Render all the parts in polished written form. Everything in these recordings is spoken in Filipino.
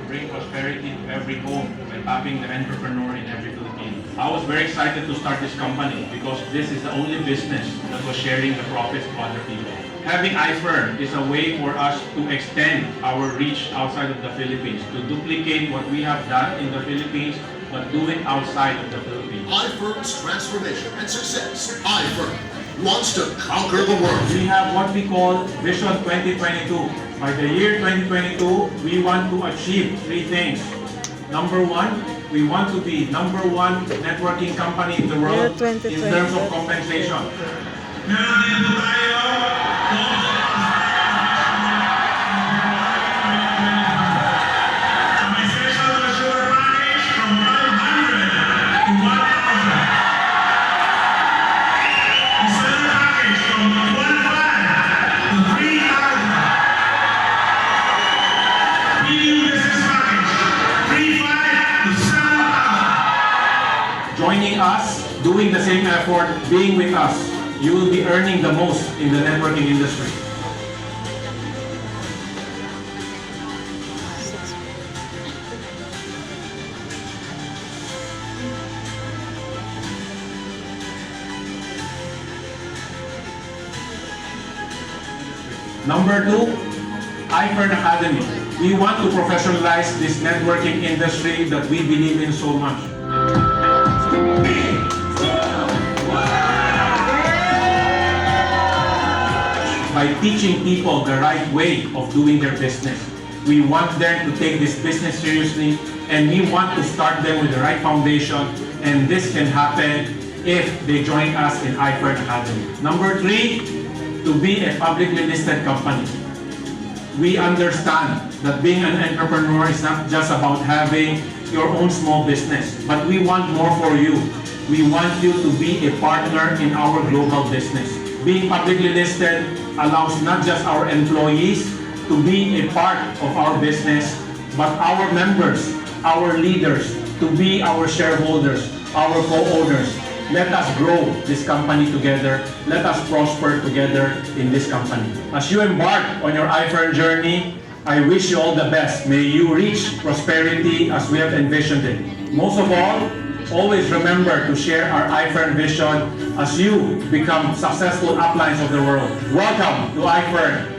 bring prosperity to every home by tapping the entrepreneur in every Filipino. I was very excited to start this company because this is the only business that was sharing the profits to other people. Having iFern is a way for us to extend our reach outside of the Philippines, to duplicate what we have done in the Philippines, but do it outside of the Philippines. iFern's transformation and success. iFern wants to conquer the world. We have what we call Vision 2022. By the year 2022, we want to achieve three things. Number one, we want to be number one networking company in the world in terms of compensation. Meron din po tayo may special sugar package from 500 to 1,000. Special package from 1,500 to 3,000. Medium business package 3,500 to 7,000. Joining us, doing the same effort, being with us, you will be earning the most in the networking industry. Number two, iFern Academy. We want to professionalize this networking industry that we believe in so much. By teaching people the right way of doing their business. We want them to take this business seriously, and we want to start them with the right foundation, and this can happen if they join us in iFern Academy. Number three, to be a publicly listed company. We understand that being an entrepreneur is not just about having your own small business, but we want more for you. We want you to be a partner in our global business. Being publicly listed allows not just our employees to be a part of our business, but our members, our leaders, to be our shareholders, our co-owners. Let us grow this company together. Let us prosper together in this company. As you embark on your iFern journey, I wish you all the best. May you reach prosperity as we have envisioned it. Most of all, always remember to share our iFern vision as you become successful uplines of the world. Welcome to iFern.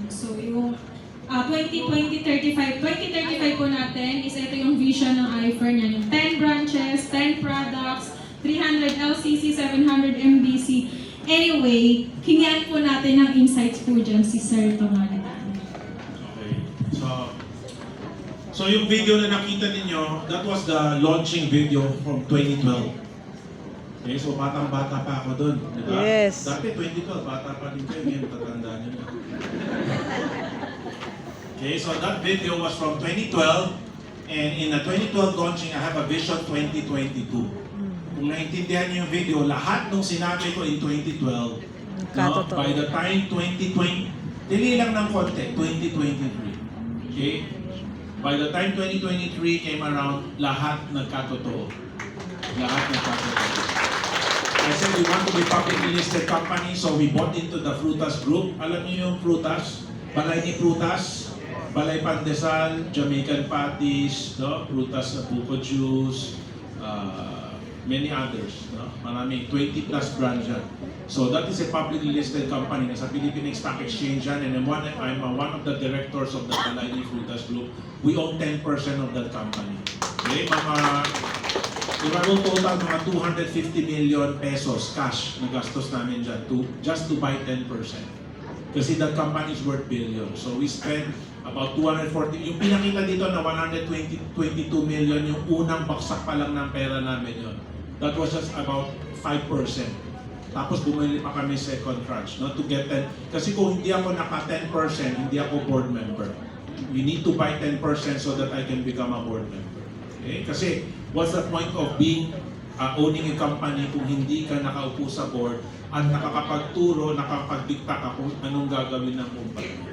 So yung 2035 po natin is ito yung vision ng iFern yan. Yung 10 branches, 10 products, 300 LCC, 700 MBC. Anyway, hingian po natin ng insights po dyan si Sir Tonganitan. Okay. So yung video na nakita ninyo, that was the launching video from 2012. Okay, so batang-bata pa ako dun, di ba? Yes. Dati 2012, bata pa rin kayo, ngayon tatanda nyo na. Okay, so that video was from 2012, and in the 2012 launching, I have a vision 2022. Kung naintindihan niyo yung video, lahat ng sinabi ko in 2012, no, by the time 2020, dili lang ng konti, 2023. Okay? By the time 2023 came around, lahat nagkatotoo. Lahat nagkatotoo. I said we want to be publicly listed company, so we bought into the Frutas Group. Alam niyo yung Frutas? Balay ni Frutas, Balay Pandesal, Jamaican Patties, no? Frutas na buko juice, many others. No? Maraming 20 plus brands yan. So that is a publicly listed company. Nasa Philippine Stock Exchange yan, and I'm one of the directors of the Balay ni Frutas Group. We own 10% of that company. Okay, total mga 250 million pesos cash na gastos namin dyan just to buy 10%. Kasi that company is worth billions. So we spent about 240, yung pinakita dito na 122 million, yung unang baksak pa lang ng pera namin yun. That was just about 5%. Tapos bumili pa kami second tranche, no, to get 10. Kasi kung hindi ako naka 10%, hindi ako board member. You need to buy 10% so that I can become a board member. Okay? Kasi what's the point of being owning a company kung hindi ka nakaupo sa board at nakakapagturo, nakakapagdikta ka kung anong gagawin ng kumpanya.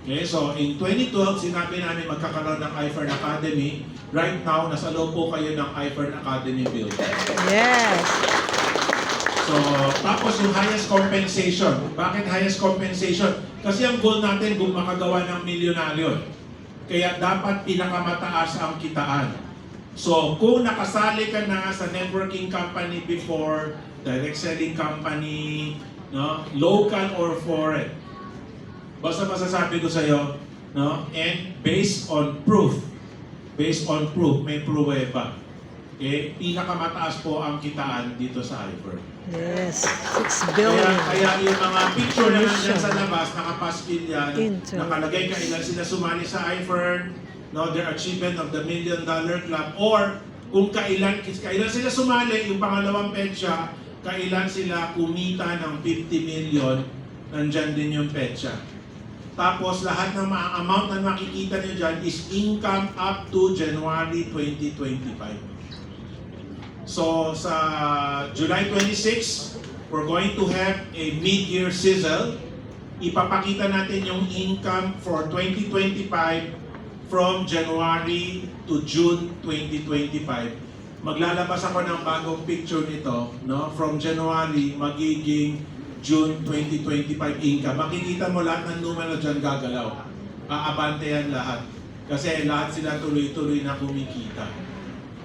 Okay, so in 2012, sinabi namin magkakaroon ng iFern Academy. Right now, nasa loob po kayo ng iFern Academy building. Yes. So, tapos yung highest compensation. Bakit highest compensation? Kasi ang goal natin kung makagawa ng milyonaryo. Kaya dapat pinakamataas ang kitaan. So, kung nakasali ka na sa networking company before, direct selling company, no, local or foreign, basta masasabi ko sa iyo, no, and based on proof, may pruweba. Okay, pinakamataas po ang kitaan dito sa iFern. Yes. 6 billion. Kaya yung mga picture na nandyan sa labas, nakapaskil yan, Into. nakalagay kailan sila sumali sa iFern, no, their achievement of the $1 Million Club, or kung kailan sila sumali, yung pangalawang petsa, kailan sila kumita ng 50 million, nandyan din yung petsa. Tapos lahat ng amount na makikita nyo dyan is income up to January 2025. So sa July 26, we're going to have a mid-year sizzle. Ipapakita natin yung income for 2025 from January to June 2025. Maglalabas ako ng bagong picture nito, no? From January magiging June 2025 income. Makikita mo lahat ng numero dyan gagalaw. Aabante yan lahat. Kasi lahat sila tuloy-tuloy na kumikita.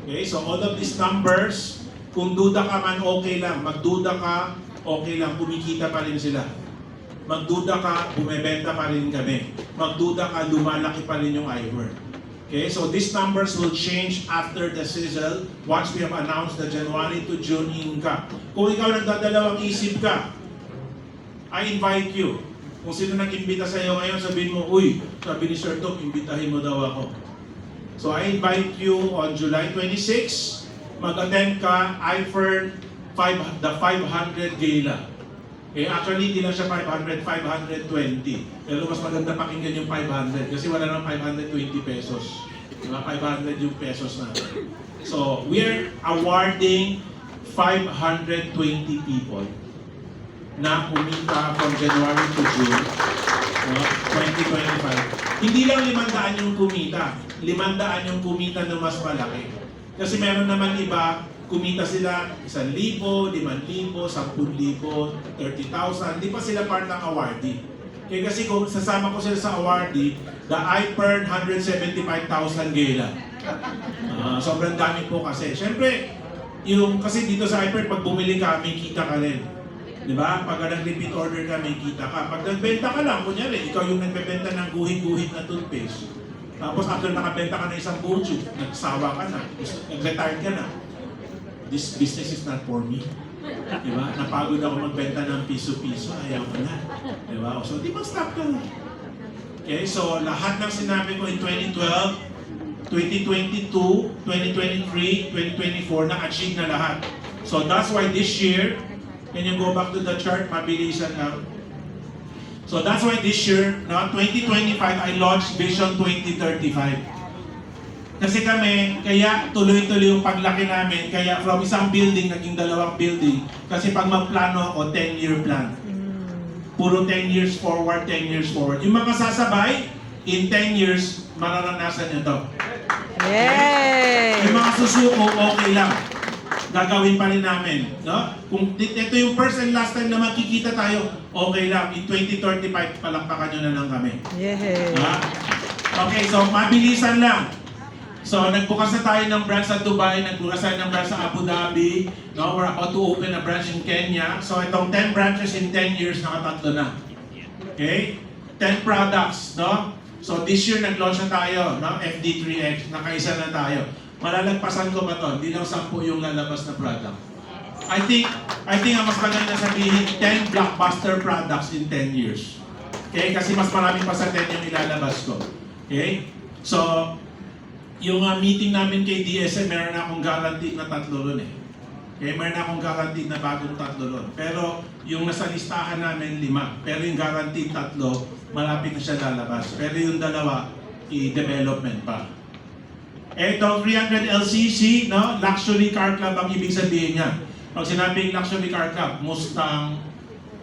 Okay, so all of these numbers, kung duda ka man, okay lang. Magduda ka, okay lang. Kumikita pa rin sila. Magduda ka, bumebenta pa rin kami. Magduda ka, lumalaki pa rin yung iWork. Okay, so these numbers will change after the sizzle once we have announced the January to June income. Kung ikaw nagdadalawang isip ka, I invite you. Kung sino nag-imbita sa iyo ngayon, sabihin mo, uy, sabi ni Sir Tok, imbitahin mo daw ako. So I invite you on July 26, mag-attend ka, iFern, the 500 Gala. Okay, actually, hindi lang siya 500, 520. Pero mas maganda pakinggan yung 500 kasi wala nang 520 pesos. Mga 500 yung pesos natin. So, we're awarding 520 people na kumita from January to June 2025. Hindi lang 500 yung kumita. 500 yung kumita na mas malaki. Kasi meron naman iba, kumita sila 1,000, 5,000, 10,000, 30,000. Di pa sila part ng awardee. Kaya kasi kung sasama ko sila sa awardee, the iFern 175,000 Gala. Sobrang dami po kasi. Siyempre, kasi dito sa iFern, pag bumili ka, may kita ka rin. Di ba? Pag nag-repeat order ka, may kita ka. Pag nagbenta ka lang, kunyari, ikaw yung nagbebenta ng guhit-guhit na toothpaste. Tapos after nakabenta ka na isang buong tube, nagsawa ka na, nag-retired ka na. This business is not for me. Di ba? Napagod ako magbenta ng piso-piso, ayaw ko na. Di ba? So, di ba stop ka na? Okay, so lahat ng sinabi ko in 2012, 2022, 2023, 2024, na-achieve na lahat. So that's why this year, can you go back to the chart? Mabilisan lang. So that's why this year, 2025, I launched Vision 2035. Kasi kami, kaya tuloy-tuloy yung paglaki namin, kaya from isang building, naging 2 building. Kasi pag magplano ako, 10-year plan. Puro 10 years forward, 10 years forward. Yung mga sasabay, in 10 years, mararanasan nyo to. Yay! Yung mga susuko, okay lang. Gagawin pa rin namin. No? Kung ito yung first and last time na makikita tayo, okay lang. In 2035, palakpakan nyo na lang kami. Yay! Okay, so mabilisan lang. So, nagbukas na tayo ng branch sa Dubai, nagbukas tayo ng branch sa Abu Dhabi. No, we're about to open a branch in Kenya. So, itong 10 branches in 10 years, nakatatlo na. Okay? 10 products, no? So, this year, nag-launch na tayo, no? FD3X, nakaisa na tayo. Malalagpasan ko ba to? Hindi lang 10 yung lalabas na product. I think ang mas maganda sabihin, 10 blockbuster products in 10 years. Okay? Kasi mas marami pa sa 10 yung ilalabas ko. Okay? So, yung meeting namin kay DSM, meron na akong guaranteed na 3 ron eh. Okay, mayroon akong guaranteed na bagong 3 doon. Pero yung nasa listahan namin 5. Pero yung guaranteed 3, malapit na siya lalabas. Pero yung 2, i-development pa. Ito, 300 LCC, no? Luxury car club ang ibig sabihin niya. Pag sinabing luxury car club, Mustang,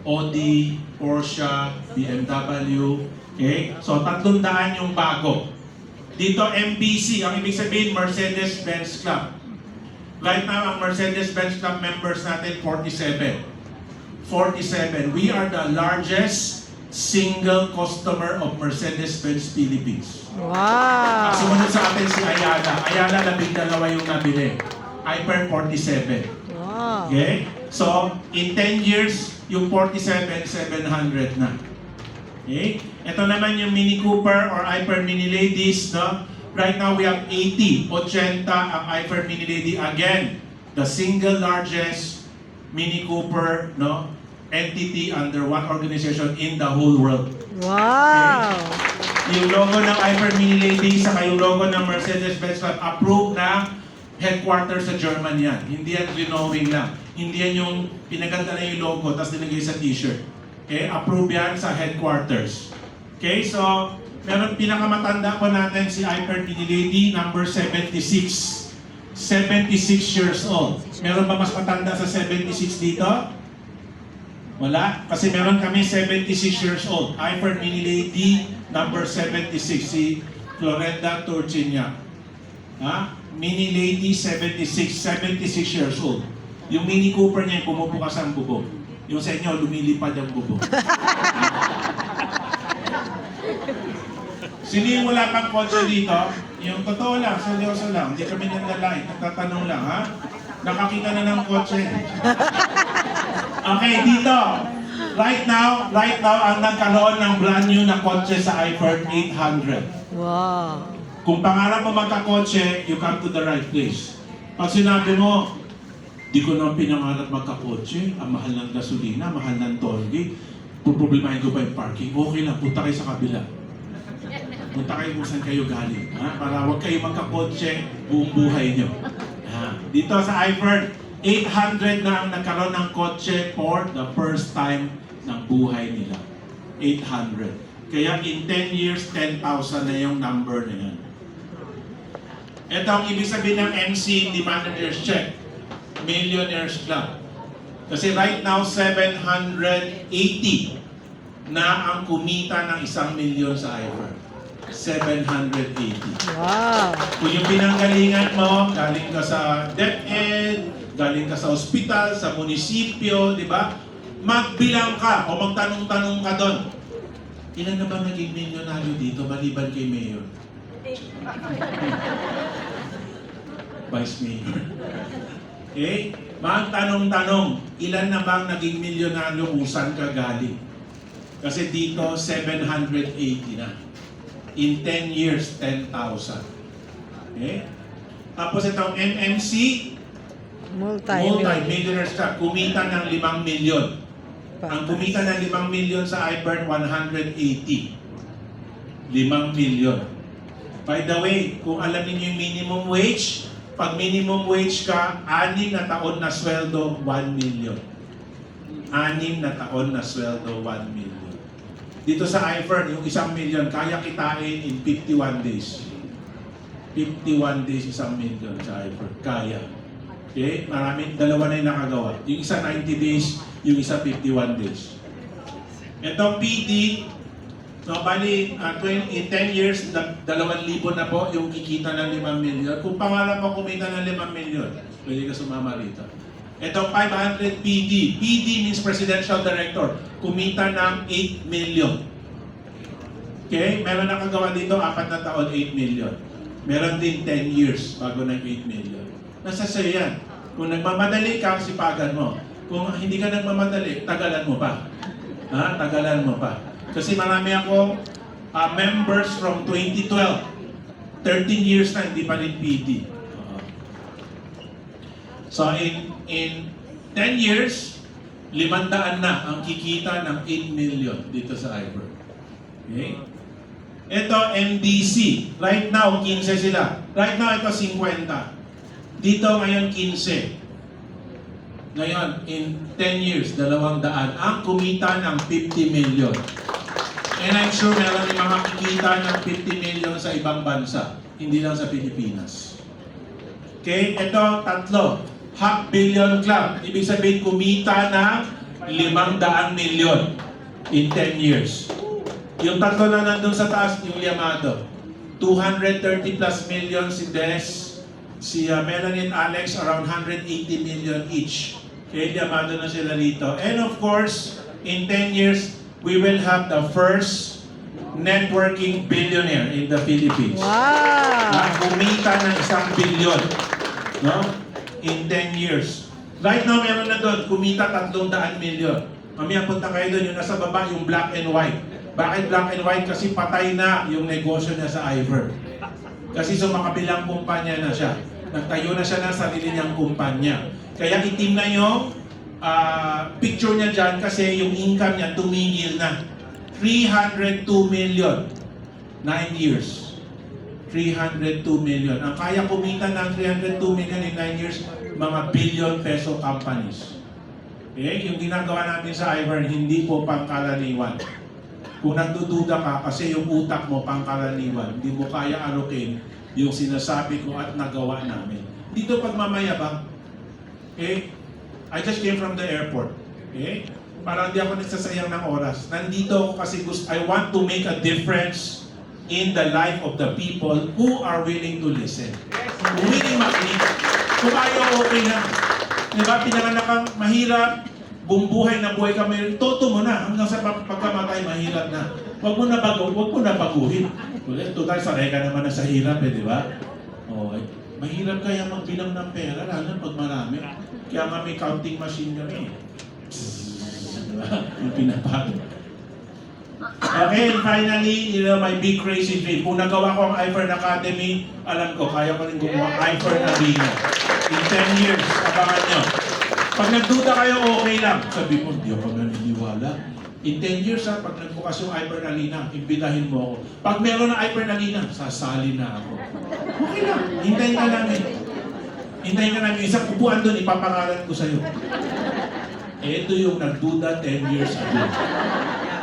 Audi, Porsche, BMW, okay? So, 300 yung bago. Dito, MBC, ang ibig sabihin, Mercedes-Benz Club. Right now, ang Mercedes-Benz Club members natin, 47. 47. We are the largest single customer of Mercedes-Benz Philippines. Wow. Sumunod sa atin si Ayala. Ayala, 12 yung nabili. Hyper, 47. Wow. Okay? So, in 10 years, yung 47, 700 na. Okay? Ito naman yung Mini Cooper or Hyper Mini Ladies, no? Right now, we have 80 ang Hyper Mini Lady. Again, the single largest Mini Cooper, no, entity under one organization in the whole world. Wow. Yung logo ng Hyper Mini Lady saka yung logo ng Mercedes-Benz Club approved na headquarters sa German yan. Hindi yan renowing lang. Hindi yan yung pinaganda na yung logo tapos nilagay sa t-shirt. Okay? Approved yan sa headquarters. Okay? So, meron pinakamatanda po natin si Hyper Mini Lady, number 76. 76 years old. Meron ba mas matanda sa 76 dito? Wala. Kasi meron kami 76 years old. Hyper Mini Lady, number 76. Si Florenda Turchinia. Ha? Mini Lady, 76 years old. Yung Mini Cooper niya, pumupukas ang bubog. Yung sa inyo, lumilipad ang bubog. Sino yung wala pang kotse dito? Yung totoo lang, seryoso lang. Hindi kami nanlalait. Nagtatanong lang, ha? Nakakita na ng kotse. Okay, dito. Right now, ang nagkaroon ng brand new na kotse sa Hyper 800. Wow. Kung pangarap mo magkakotse, you come to the right place. Pag sinabi mo, di ko na pinangarap magkakotse, ang mahal ng gasolina, mahal ng tollgate, puproblemahin ko pa yung parking, okay lang, punta kayo sa kabila. Punta kayo kung saan kayo galing. Ha? Para huwag kayo magkakotse buong buhay nyo. Ha? Dito sa Hyper, 800 na ang nagkaroon ng kotse for the first time ng buhay nila. 800. Kaya in 10 years, 10,000 na yung number na yan. Ito ang ibig sabihin ng MC, the Manager's Check. Millionaires Club. Kasi right now, 780 na ang kumita ng 1 milyon sa Hyper. 780. Wow. Kung yung pinanggalingan mo, galing ka sa DepEd, galing ka sa ospital, sa munisipyo, di ba? Magbilang ka o magtanong-tanong ka doon. Ilan na ba naging milyonaryo dito maliban kay Mayor? Vice Mayor. Okay? Magtanong-tanong, ilan na bang naging milyonaryo kung saan ka galing? Kasi dito, 780 na. In 10 years, 10,000. Okay? Tapos itong MMC, Multi-Millionaires Club, kumita ng 5 milyon. Ang kumita ng 5 milyon sa Hyper, 180. 5 milyon. By the way, kung alam niyo yung minimum wage, pag minimum wage ka, 6 na taon na sweldo, 1 million. 6 na taon na sweldo, 1 million. Dito sa Hyper, yung 1 million, kaya kitain in 51 days. 51 days, 1 million sa Hyper. Kaya. Okay? Maraming, dalawa na yung nakagawa. Yung isa 90 days, yung isa 51 days. Itong PD, no, bali, in 10 years, 2,000 na po yung kikita ng 5 million. Kung pangarap mo kumita ng 5 million, pwede ka sumama rito. Itong 500 PD. PD means Presidential Director. Kumita ng 8 million. Okay? Meron nakagawa dito, 4 na taon, 8 million. Meron din 10 years bago ng 8 million. Nasa sa'yo yan. Kung nagmamadali ka, sipagan mo. Kung hindi ka nagmamadali, tagalan mo pa. Ha? Tagalan mo pa. Kasi marami akong members from 2012. 13 years na hindi pa rin PD. So in 10 years, 500 na ang kikita ng 8 million dito sa Hyper. Okay? Ito, MDC. Right now, 15 sila. Right now, ito 50. Dito ngayon, 15. Ngayon, in 10 years, 200, ang kumita ng 50 million. And I'm sure meron yung mga kikita ng 50 million sa ibang bansa, hindi lang sa Pilipinas. Okay, ito, tatlo. Half billion club. Ibig sabihin, kumita ng 500 million in 10 years. Yung tatlo na nandun sa taas, yung Yamado. 230 plus million si Des, si Melanie and Alex, around 180 million each. Okay, Yamado na sila dito. And of course, in 10 years, we will have the first networking billionaire in the Philippines. Wow. Na kumita ng 1 billion, no? In 10 years. Right now, meron na doon, kumita 300 million. Mamaya punta kayo doon, yung nasa baba, yung black and white. Bakit black and white? Kasi patay na yung negosyo niya sa Iver. Kasi sumakabilang kumpanya na siya. Nagtayo na siya ng sarili niyang kumpanya. Kaya itim na yung picture niya dyan kasi yung income niya tumigil na. 302 million. 9 years. 302 million. Ang kaya kumita ng 302 million in 9 years, mga billion peso companies. Okay? Yung ginagawa natin sa Iver, hindi po pangkaraniwan. Kung nagdududa ka kasi yung utak mo pangkaraniwan, hindi mo kaya alukin yung sinasabi ko at nagawa namin. Dito pagmamayabang, okay? I just came from the airport. Okay? Parang hindi ako nagsasayang ng oras. Nandito ako kasi I want to make a difference in the life of the people who are willing to listen. Who willing makinig. Kung ayaw, okay na. Diba? Pinanganak kang mahirap, buhay na buhay kami, toto mo na. Hanggang sa pagkamatay, mahirap na. Huwag mo na baguhin. Total, sanay ka naman na sa hirap di ba? Okay. Mahirap kaya magbilang ng pera, lalo pag marami. Kaya nga may counting machine kami. Diba? Yung pinapagod. Okay, and finally, my big crazy dream. Kung nagawa ko ang Ifer Academy, alam ko, kaya ko rin gumawa Ifer Arena. In 10 years, abangan nyo. Pag nagduda kayo, okay lang. Sabi mo, hindi ako naniniwala. In 10 years, pag nagbukas yung Ifer Arena, imbitahin mo ako. Pag meron ng Ifer Arena, sasali na ako. Okay lang. Hintayin ka namin. Hintayin ka namin. Isang upuan doon, ipapangalan ko sa'yo. Ito yung nagduda 10 years ago.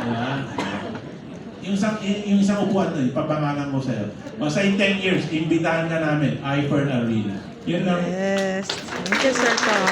Diba? Yung isang upuan doon, ipapangalan ko sa'yo. Basta in 10 years, imbitahan ka namin, Ifer Arena. Yun lang. Yes. Thank you, Sir Tom.